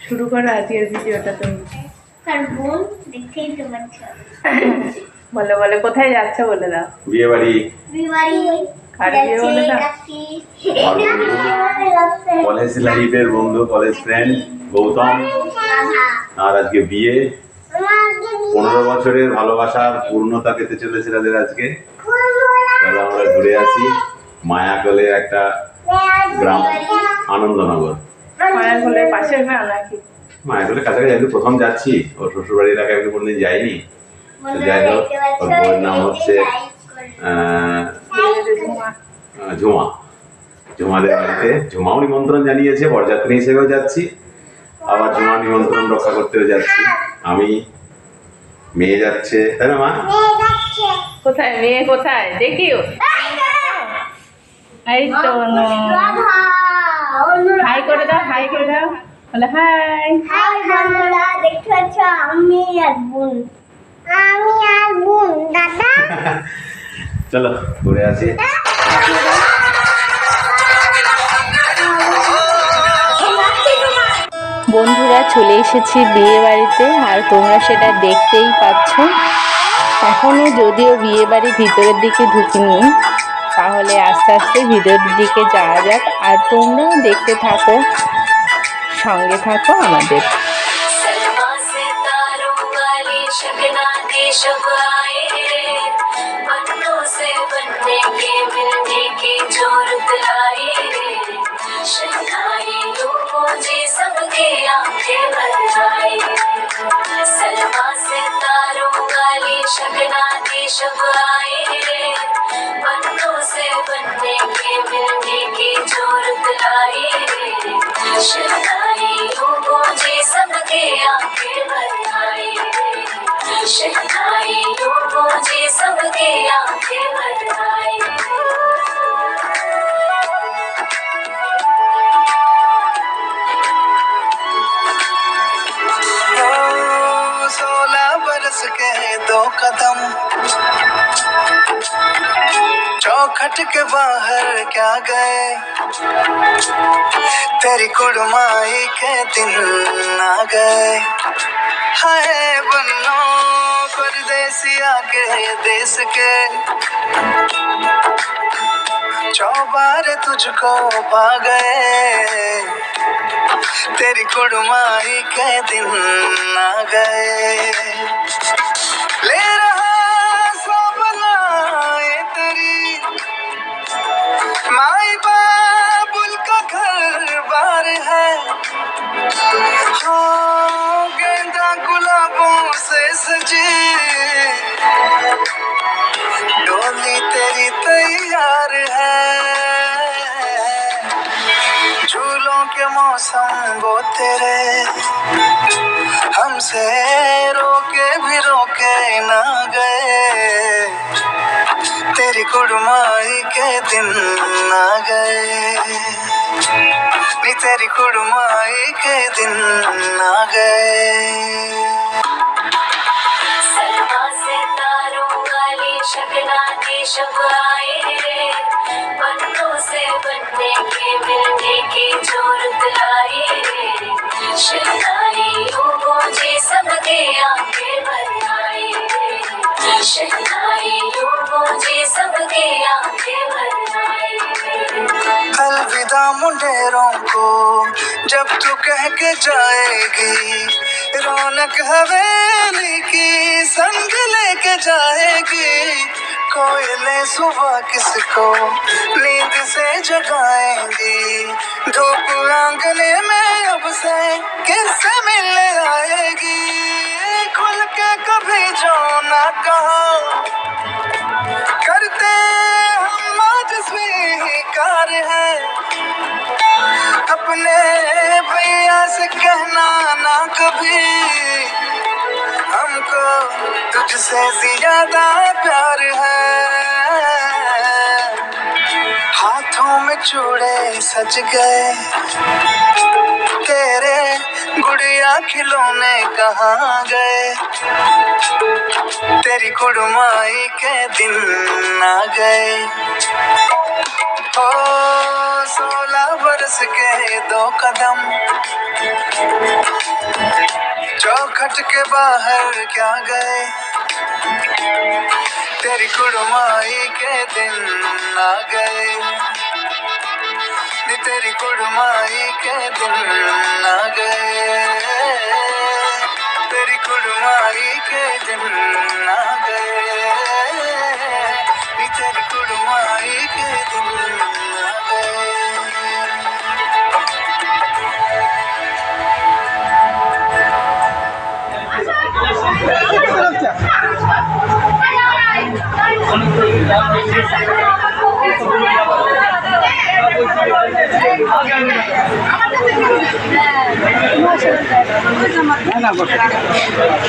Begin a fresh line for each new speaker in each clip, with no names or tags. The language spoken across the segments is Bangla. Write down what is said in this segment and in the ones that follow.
শুরু করো আজকের ভিডিওটা তুমি।
তার বোন দেখতেই তো পাচ্ছ।
বলো বলো কোথায় যাচ্ছ বলে দাও।
বিয়ে বাড়ি।
বিয়ে বাড়ি
কার বিয়ে বলে দাও।
কলেজ লাইফের বন্ধু, কলেজ ফ্রেন্ড গৌতম। আর আজকে বিয়ে, 15 বছরের ভালোবাসার পূর্ণতা পেতে চলেছে তাদের আজকে। তাহলে আমরা ঘুরে আসি মায়াকলের একটা গ্রাম, আনন্দনগর।
মায়াকলের পাশের গ্রাম নাকি?
মায়াকলের কাছাকাছি আমি প্রথম যাচ্ছি, ওর শ্বশুরবাড়ির এলাকায় আমি কোনোদিন যাইনি। যাই হোক, ওর বউয়ের নাম হচ্ছে ঝুমা। ঝুমাদের বাড়িতে ঝুমাও নিমন্ত্রণ জানিয়েছে, বরযাত্রী হিসেবেও যাচ্ছি, আবার ঝুমা নিমন্ত্রণ রক্ষা করতেও যাচ্ছি। আমি, মেয়ে যাচ্ছে, তাই না মা?
কোথায় মেয়ে কোথায় দেখিও? এই তো হাই করে দাও, হাই করে দাও, বলে হাই।
হাই বন্ধুরা, দেখতে পাচ্ছ আমি আর বোন দাদা।
চলো ঘুরে আসি।
বন্ধুরা চলে এসেছি বিয়ে বাড়িতে, আর তোমরা সেটা দেখতেই পাচ্ছ। এখনো যদিও বিয়ে বাড়ি ভিতরের দিকে ঢুকিনি, তাহলে আস্তে আস্তে ভিতরের দিকে যাওয়া যাক, আর তোমরাও দেখতে থাকো, সঙ্গে থাকো আমাদের।
सबके आंखें भर आए, सलमा से तारों वाली शगना की शब आए, पन्नों से बनने के मिलने की जरूरत लाए, शहनाई लोगों जी सबके आंखें भर आए, शहनाई लोगों जी सबके आंखें भर आए।
के 2 कदम चौखट के बाहर क्या गए, तेरी कुड़माई के दिन आ गए। हाय बन्नो परदेसिया के देश के, चौबारे तुझको पा गए, तेरी कुड़माई के दिन आ गए। ले रहा सब लाए तेरी माई बाबुल का घर बार है, हो गेंदा गुलाबों से सजी डोली तेरी तैयार है। झूलों के मौसम वो तेरे हमसे रोके भी रोके ना गए, तेरी कुड़माई के दिन आ गए, नी तेरी कुड़माई के दिन आ गए।
सलमा से तारों वाली शगना की शब आए, पन्नों से बनने के मिलने की जरूरत लाए, शहनाई लोगों जी सबके आंखें भर आए, शहनाई लोगों जी सबके आंखें भर आए।
अलविदा मुंडेरों को जब तू कह के जाएगी, रौनक हवेली की संग लेके जाएगी। कोयले सुबह किसको नींद से जगाएंगी, धूप आंगने में अब से किससे मिलने आएगी। खुल के कभी जो ना कहा करते हम आज स्वीकार है, अपने भैया से कहना ना कभी, हमको तुझसे ज्यादा प्यार है। हाथों में चूड़े सज गए, तेरे गुड़िया खिलौने कहाँ गए, तेरी कुड़माई के दिन आ गए। ओ 16 बरस के 2 कदम चौखट के बाहर क्या गए, तेरी कुड़माई के दिन आ गए, नी तेरी कुड़माई के दिन आ गए, तेरी कुड़माई के दिन आ गए, नी तेरी कुड़माई के दिन आ गए।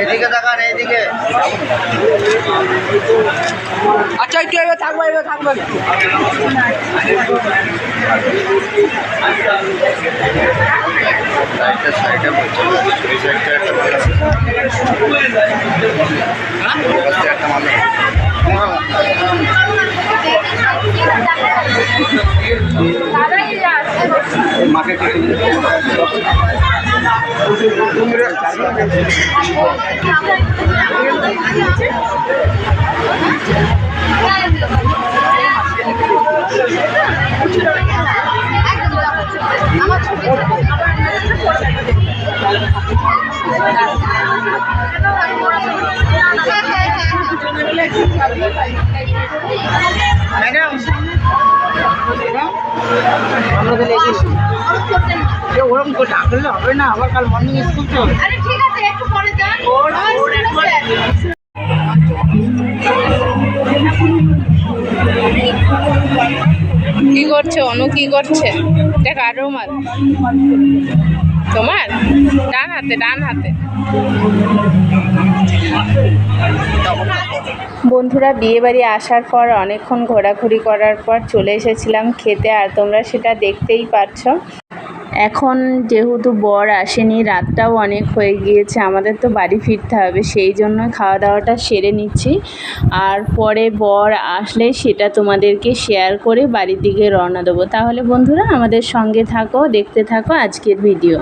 এদিকে তাকান, এইদিকে। আচ্ছা একটু এবার থাকবো, এবার থাকবো। সাইডে বলছে একটা মানুষ মাকে ওরকম করে ডাকলে হবে না, আবার কাল মর্নিং স্কুল তো।
আরে ঠিক আছে, একটু পরে যান।
কি করছে অনু? কি করছে? দেখ আরো মার তোমার ডান হাতে, ডান হাতে। বন্ধুরা, বিয়ে বাড়ি আসার পর অনেকক্ষণ ঘোরাঘুরি করার পর চলে এসেছিলাম খেতে, আর তোমরা সেটা দেখতেই পাচ্ছ। এখন যেহেতু বর আসেনি, রাতটাও অনেক হয়ে গিয়েছে, আমাদের তো বাড়ি ফিরতে হবে, সেই জন্য খাওয়া দাওয়াটা সেরে নিচ্ছি। আর পরে বর আসলে সেটা তোমাদেরকে শেয়ার করে বাড়ির দিকে রওনা দেবো। তাহলে বন্ধুরা আমাদের সঙ্গে থাকো, দেখতে থাকো আজকের ভিডিও।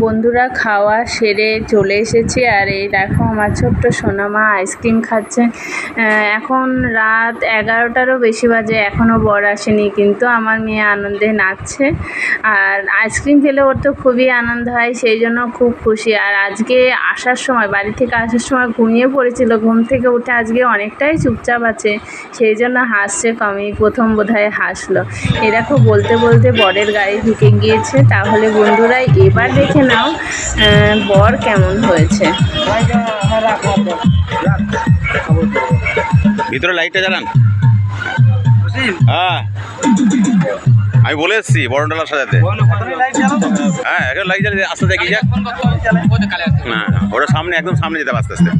বন্ধুরা, খাওয়া সেরে চলে এসেছি, আর এই দেখো আমার ছোট্ট সোনামা আইসক্রিম খাচ্ছে। এখন রাত 11টারও বেশি বাজে, এখনও বর আসেনি, কিন্তু আমার মেয়ে আনন্দে নাচছে। আর আইসক্রিম খেলে ওর তো খুবই আনন্দ হয়, সেই জন্য খুব খুশি। আর আজকে আসার সময়, বাড়ি থেকে আসার সময় ঘুমিয়ে পড়েছিল, ঘুম থেকে উঠে আজকে অনেকটাই চুপচাপ আছে, সেই জন্য হাসছে কমই, প্রথম বোধহয় হাসলো। এ দেখো বলতে বলতে বরের গাড়ি ঢুকে গিয়েছে। তাহলে বন্ধুরা এবার দেখে নাও বর কেমন হয়েছে।
ভিতরে লাইটটা জ্বালান। হ্যাঁ, আমি বলে এসছি বড় ডালা সাজাতে। হ্যাঁ, এখন লাইট জ্বালিয়ে আস্তে দেখি যাক। না, ওটা সামনে, একদম সামনে যেতে হবে আস্তে আস্তে।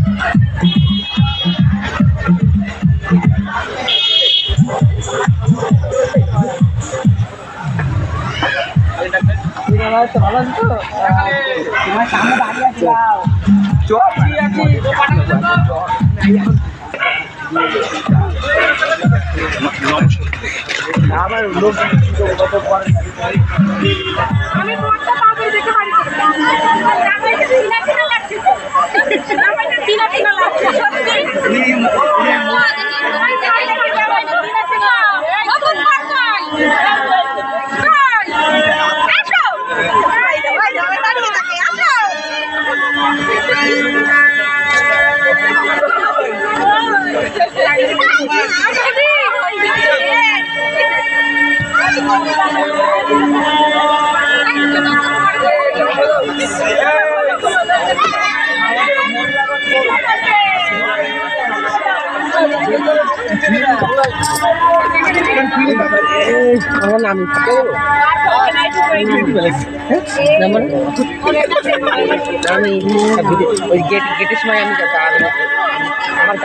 আবার লোক
আমি বড়টা পাবে দেখে বাড়ি করব। আমি তিনা তিনা লাগছে। আমার তিনা তিনা লাগছে। সত্যি।
আমার নাম আমি ওই গেটের সময় আমি আমার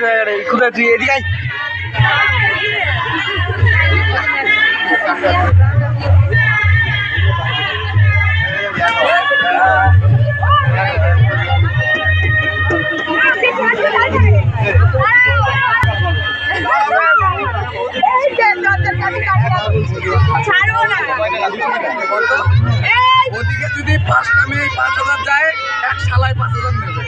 গাড়ি কোথায় তুই এদিকে ওদিকে যদি 5টা মেয়ে 5,000 যায় এক শালায় 5,000 নেবে।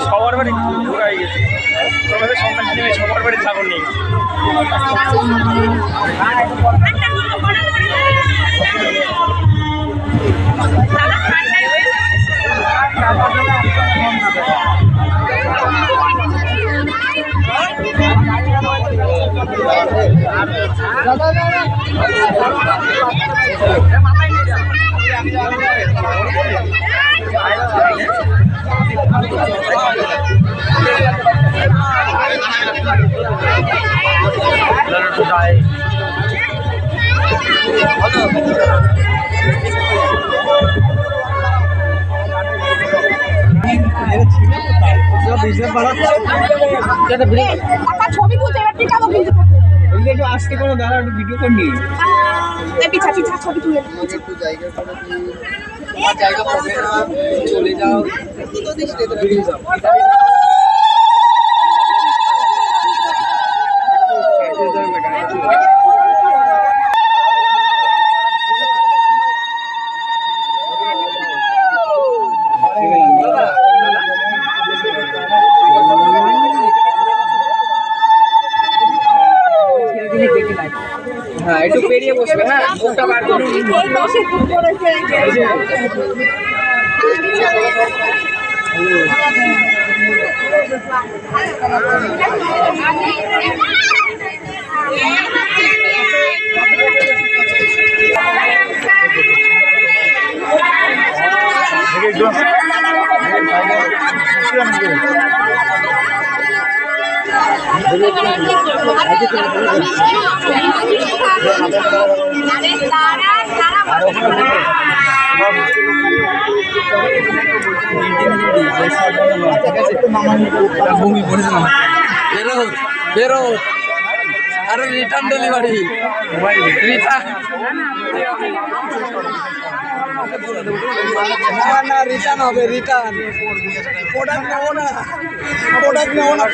সবার বাড়ি ঘুরাই গেছে সবার বাড়ি ছাগল নিয়ে
ছবি তুলতে এবার টিকাবো কিন্তু
একটু আসতে কোনো দাঁড়া একটু ভিডিও করে নিই
পিছা পিছা ছবি তুলে
একটু জায়গা করে জায়গা পাবে না চলে যাও তো দিস বেরিয়ে যাও হ্যাঁ একটু পেরিয়ে বসবে হ্যাঁ মুখটা বার করে ভূমি পড়েছিলাম বেরো আরে রিটার্ন ডেলিভারি রিটার্ন না রিটার্ন হবে রিটার্ন প্রোডাক্ট নেবো না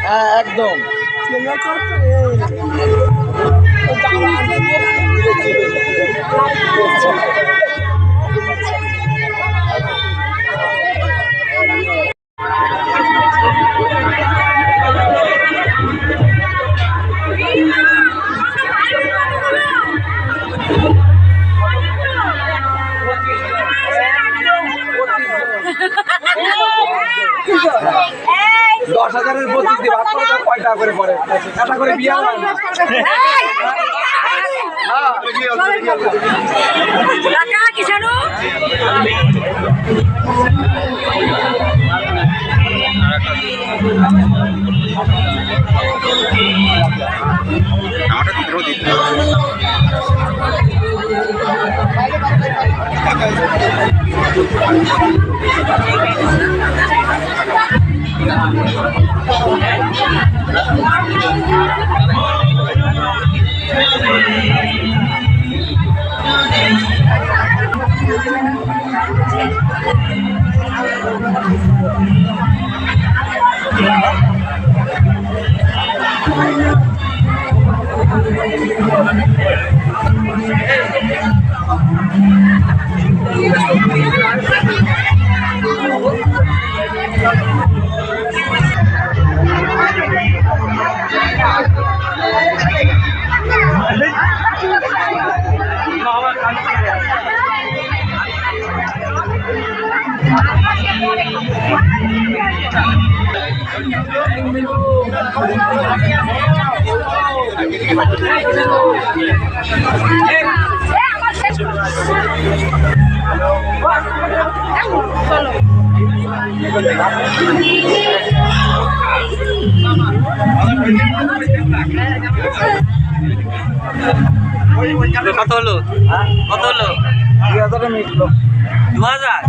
হ্যাঁ একদম দশ হাজারের 25 দিয়ে ভাগ করে দাও, কয় টাকা করে পড়ে? একটা করে বিয়ে হয় না।
কত হলো? কত হলো?
2000 মিটলো।
2000?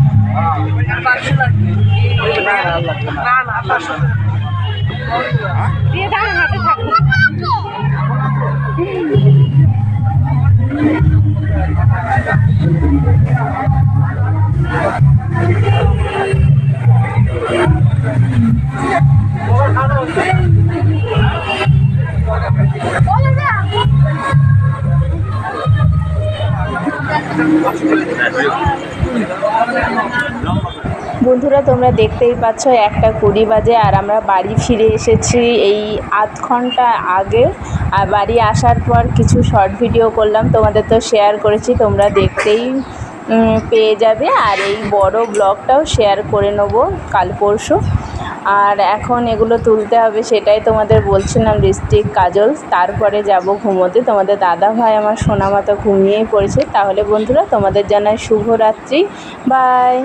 দিয়ে দাও হাতে থাকো।
বন্ধুরা তোমরা দেখতেই পাচ্ছ 1:20 বাজে আর আমরা বাড়ি ফিরে এসেছি এই আধ ঘন্টা আগে। আর বাড়ি আসার পর কিছু শর্ট ভিডিও করলাম, তোমাদের তো শেয়ার করেছি, তোমরা দেখতেই পেয়ে যাবে। আর এই বড় ব্লগটাও শেয়ার করে নেব কাল পরশু। আর এখন এগুলো তুলতে হবে, সেটাই তোমাদের বলছিলাম, লিপস্টিক কাজল, তারপরে যাব ঘুমোতে। তোমাদের দাদা ভাই আমার সোনা মতো ঘুমিয়েই পড়েছে। তাহলে বন্ধুরা তোমাদের জানাই শুভরাত্রি, বাই।